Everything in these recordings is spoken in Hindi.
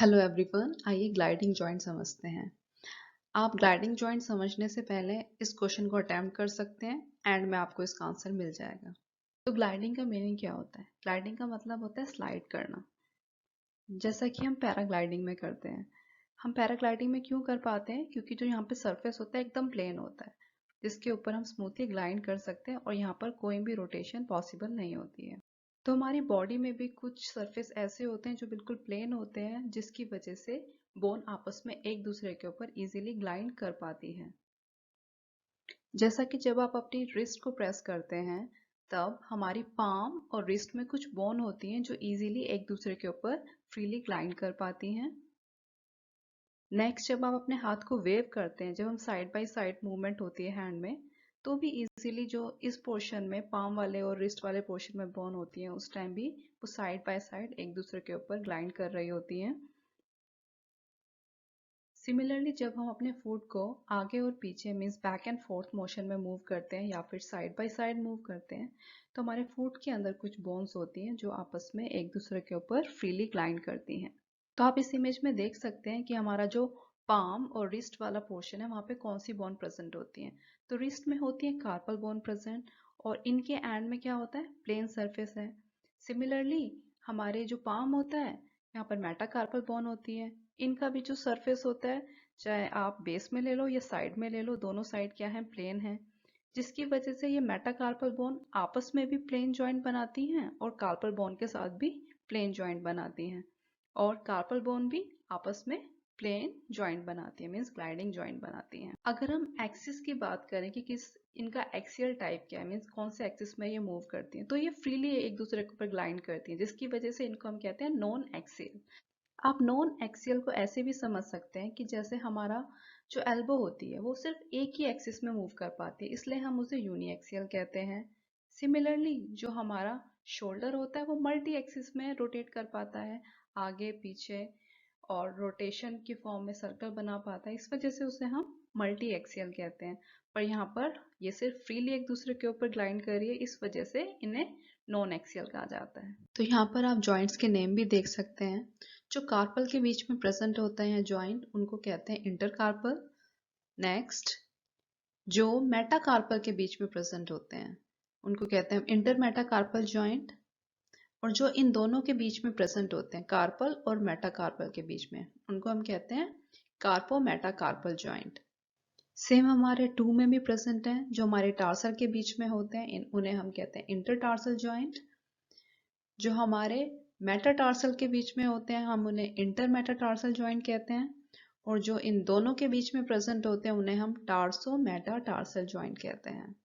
हेलो एवरीवन, आइए ग्लाइडिंग जॉइंट समझते हैं। आप ग्लाइडिंग जॉइंट समझने से पहले इस क्वेश्चन को अटेम्प्ट कर सकते हैं एंड में आपको इसका आंसर मिल जाएगा। तो ग्लाइडिंग का मीनिंग क्या होता है? ग्लाइडिंग का मतलब होता है स्लाइड करना, जैसा कि हम पैराग्लाइडिंग में करते हैं। हम पैराग्लाइडिंग में क्यों कर पाते हैं? क्योंकि जो यहाँ पे सरफेस होता है एकदम प्लेन होता है, जिसके ऊपर हम स्मूथली ग्लाइड कर सकते हैं और यहाँ पर कोई भी रोटेशन पॉसिबल नहीं होती है। तो हमारी बॉडी में भी कुछ सरफेस ऐसे होते हैं जो बिल्कुल प्लेन होते हैं, जिसकी वजह से बोन आपस में एक दूसरे के ऊपर इजीली ग्लाइड कर पाती है। जैसा कि जब आप अपनी रिस्ट को प्रेस करते हैं, तब हमारी पाम और रिस्ट में कुछ बोन होती हैं जो इजीली एक दूसरे के ऊपर फ्रीली ग्लाइड कर पाती हैं। नेक्स्ट, जब आप अपने हाथ को वेव करते हैं, जब हम साइड बाय साइड मूवमेंट होती है हैंड में, तो भी इजीली जो इस पोर्शन में पाम वाले और रिस्ट वाले पोर्शन में बोन होती है, उस टाइम भी वो साइड बाय साइड एक दूसरे के ऊपर ग्लाइड कर रही होती हैं। सिमिलरली, जब हम अपने फुट को आगे और पीछे means back and fourth motion में मूव करते हैं या फिर साइड बाय साइड मूव करते हैं, तो हमारे फुट के अंदर कुछ बोन्स होती हैं जो आपस में एक दूसरे के ऊपर फ्रीली ग्लाइड करती हैं। तो आप इस इमेज में देख सकते हैं कि हमारा जो पाम और रिस्ट वाला पोर्शन है, वहाँ पे कौन सी बोन प्रेजेंट होती है। तो रिस्ट में होती है कार्पल बोन प्रेजेंट, और इनके एंड में क्या होता है? प्लेन सरफेस है। सिमिलरली, हमारे जो पाम होता है, यहाँ पर मेटाकार्पल बोन होती है। इनका भी जो सरफेस होता है, चाहे आप बेस में ले लो या साइड में ले लो, दोनों साइड क्या है? प्लेन है, जिसकी वजह से ये मेटाकार्पल बोन आपस में भी प्लेन जॉइंट बनाती हैं और कार्पल बोन के साथ भी प्लेन जॉइंट बनाती हैं, और कार्पल बोन भी आपस में प्लेन जॉइंट बनाती है, मीन्स ग्लाइडिंग जॉइंट बनाती हैं। अगर हम एक्सिस की बात करें कि किस इनका एक्सियल टाइप क्या है, मीन्स कौन से एक्सिस में ये मूव करती हैं, तो ये फ्रीली एक दूसरे के ऊपर ग्लाइड करती हैं, जिसकी वजह से इनको हम कहते हैं नॉन एक्सियल। आप नॉन एक्सियल को ऐसे भी समझ सकते हैं कि जैसे हमारा जो एल्बो होती है वो सिर्फ एक ही एक्सिस में मूव कर पाती है, इसलिए हम उसे यूनी एक्सियल कहते हैं। सिमिलरली, जो हमारा शोल्डर होता है वो मल्टी एक्सिस में रोटेट कर पाता है, आगे पीछे और रोटेशन की फॉर्म में सर्कल बना पाता है, इस वजह से उसे हम मल्टी एक्सियल कहते हैं। पर यहाँ पर ये सिर्फ फ्रीली एक दूसरे के ऊपर ग्लाइड कर रही है, इस वजह से इन्हें नॉन एक्सियल कहा जाता है। तो यहाँ पर आप जॉइंट्स के नेम भी देख सकते हैं। जो कार्पल के बीच में प्रेजेंट होते हैं जॉइंट, उनको कहते हैं इंटरकार्पल। नेक्स्ट, जो मेटाकार्पल के बीच में प्रेजेंट होते हैं, उनको कहते हैं इंटरमेटाकार्पल जॉइंट। और जो इन दोनों के बीच में प्रेजेंट होते हैं, कार्पल और मेटाकार्पल के बीच में, उनको हम कहते हैं कार्पो मेटाकार्पल जॉइंट। सेम हमारे टू में भी प्रेजेंट हैं, जो हमारे टार्सल के बीच में होते हैं, उन्हें हम कहते हैं इंटरटार्सल जॉइंट। जो हमारे मेटाटार्सल के बीच में होते हैं, हम उन्हें इंटरमेटाटार्सल जॉइंट कहते हैं। और जो इन दोनों के बीच में प्रेजेंट होते हैं, उन्हें हम टार्सो मेटाटार्सल जॉइंट कहते हैं।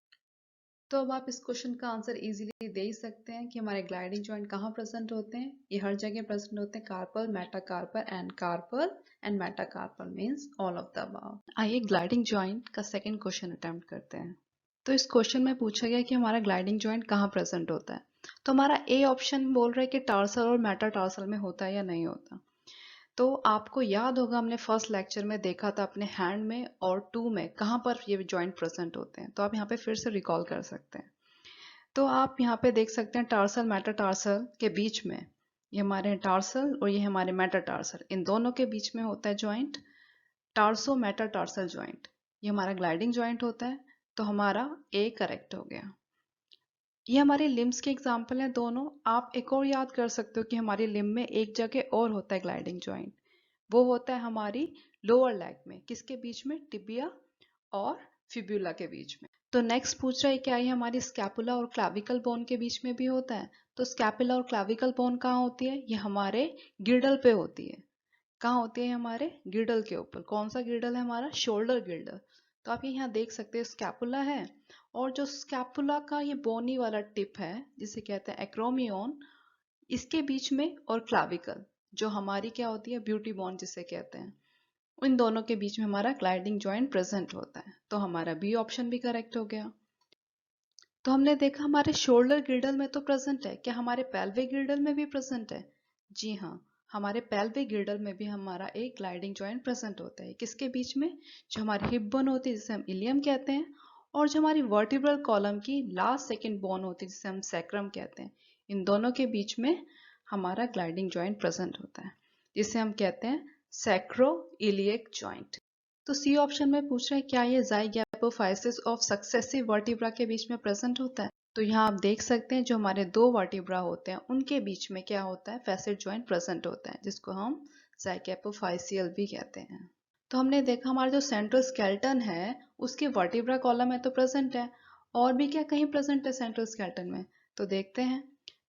तो अब आप इस क्वेश्चन का आंसर इजीली दे ही सकते हैं कि हमारे ग्लाइडिंग जॉइंट कहाँ प्रेजेंट होते हैं। ये हर जगह प्रेजेंट होते हैं, carpal, metacarpal and metacarpal means all of the above. आइए ग्लाइडिंग जॉइंट का सेकंड क्वेश्चन अटेम्प्ट करते हैं। तो इस क्वेश्चन में पूछा गया कि हमारा ग्लाइडिंग जॉइंट कहाँ प्रेजेंट होता है। तो हमारा ए ऑप्शन बोल रहा है कि टार्सल और मेटाटार्सल में होता है या नहीं होता। तो आपको याद होगा, हमने फर्स्ट लेक्चर में देखा था अपने हैंड में और टू में कहाँ पर ये जॉइंट प्रेजेंट होते हैं। तो आप यहाँ पे फिर से रिकॉल कर सकते हैं। तो आप यहाँ पे देख सकते हैं टार्सल मेटाटार्सल के बीच में, ये हमारे टार्सल और ये हमारे मेटाटार्सल, इन दोनों के बीच में होता है जॉइंट टार्सो मेटाटार्सल जॉइंट। ये हमारा ग्लाइडिंग जॉइंट होता है। तो हमारा ए करेक्ट हो गया। ये हमारे लिम्स के एग्जाम्पल हैं दोनों। आप एक और याद कर सकते हो कि हमारी लिम्ब में एक जगह और होता है ग्लाइडिंग जॉइंट, वो होता है हमारी लोअर लेग में, किसके बीच में? टिबिया और फिब्यूला के बीच में। तो नेक्स्ट पूछ रहा है क्या ये हमारी स्कैपुला और क्लाविकल बोन के बीच में भी होता है। तो स्कैपुला और क्लाविकल बोन कहाँ होती है? ये हमारे गिल्डल पे होती है। कहाँ होती है? हमारे गिल्डल के ऊपर। कौन सा गिल्डल है? हमारा शोल्डर गिल्डल। तो आप ये यहाँ देख सकते हैं स्कैपुला है, और जो स्कैपुला का ये बोनी वाला टिप है जिसे कहते हैं एक्रोमियन, इसके बीच में और क्लाविकल जो हमारी क्या होती है? ब्यूटी बोन जिसे कहते हैं, इन दोनों के बीच में हमारा ग्लाइडिंग जॉइंट प्रेजेंट होता है। तो हमारा बी ऑप्शन भी करेक्ट हो गया। तो हमने देखा हमारे शोल्डर गिल्डल में तो प्रेजेंट है, क्या हमारे पेल्विक गिल्डल में भी प्रेजेंट है? जी हाँ, हमारे पेल्विक गिल्डल में भी हमारा एक ग्लाइडिंग जॉइंट प्रेजेंट होता है। किसके बीच में? जो हमारी हिप बोन होती है जिसे हम इलियम कहते हैं, और जो हमारी वर्टिब्रल कॉलम की लास्ट सेकंड बोन होती है जिसे हम सैक्रम कहते हैं, इन दोनों के बीच में हमारा ग्लाइडिंग जॉइंट प्रेजेंट होता है। जिसे हम कहते हैं सैक्रोइलियक जॉइंट। तो सी ऑप्शन में पूछ रहा है क्या ये ज़ाइगोपोफाइसिस ऑफ सक्सेसिव वर्टिब्रा के बीच में प्रेजेंट होता है। तो यहाँ आप देख सकते हैं जो हमारे दो वर्टिब्रा होते हैं उनके बीच में क्या होता है, फैसेट जॉइंट प्रेजेंट होता है, जिसको हम ज़ाइगोपोफाइसियल भी कहते हैं। तो हमने देखा हमारा जो सेंट्रल स्केलेटन है उसके वर्टिब्रा कॉलम में तो प्रेजेंट है, और भी क्या कहीं प्रेजेंट है सेंट्रल स्केलेटन में, तो देखते हैं।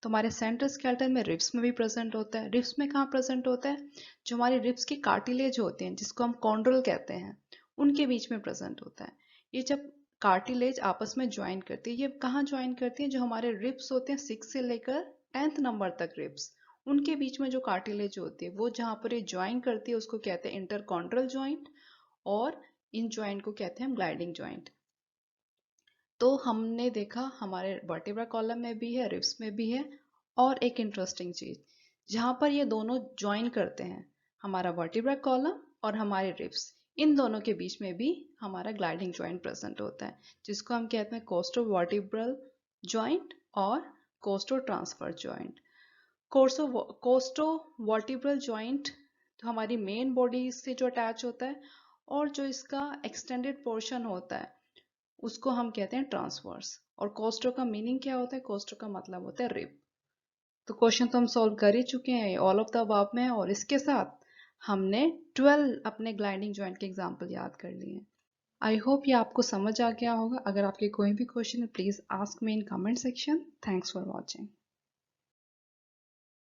तो हमारे सेंट्रल स्केलेटन में रिब्स में भी प्रेजेंट होता है। रिब्स में कहाँ प्रेजेंट होता है, जो हमारी रिब्स की कार्टिलेज होते हैं जिसको हम कॉन्ड्रल कहते हैं, उनके बीच में प्रेजेंट होता है। ये जब कार्टिलेज आपस में ज्वाइन करती है, ये कहाँ ज्वाइन करती है, जो हमारे रिब्स होते हैं 6 से लेकर 10th नंबर तक रिब्स, उनके बीच में जो कार्टिलेज होती है वो जहाँ पर ये ज्वाइन करती है उसको कहते हैं इंटरकॉन्ड्रल ज्वाइंट, और इन ज्वाइंट को कहते हैं हम ग्लाइडिंग ज्वाइंट। तो हमने देखा हमारे वर्टिब्रा कॉलम में भी है, रिब्स में भी है, और एक इंटरेस्टिंग चीज, जहां पर ये दोनों ज्वाइन करते हैं, हमारा वर्टिब्रा कॉलम और हमारे रिब्स, इन दोनों के बीच में भी हमारा ग्लाइडिंग ज्वाइंट प्रेजेंट होता है, जिसको हम कहते हैं कोस्टो वर्टिब्रल ज्वाइंट और costo transfer joint. Costo vertebral joint तो हमारी मेन बॉडी से जो अटैच होता है, और जो इसका एक्सटेंडेड पोर्शन होता है उसको हम कहते हैं ट्रांसवर्स। और कोस्टो का मीनिंग क्या होता है, कोस्टो का मतलब होता है रिब। तो क्वेश्चन तो हम सॉल्व कर ही चुके हैं, ऑल ऑफ द अबव में है, और इसके साथ हमने 12 अपने ग्लाइडिंग जॉइंट के एग्जाम्पल याद कर लिए। आई होप ये आपको समझ आ गया होगा। अगर आपके कोई भी क्वेश्चन है please ask me in comment section. Thanks for watching.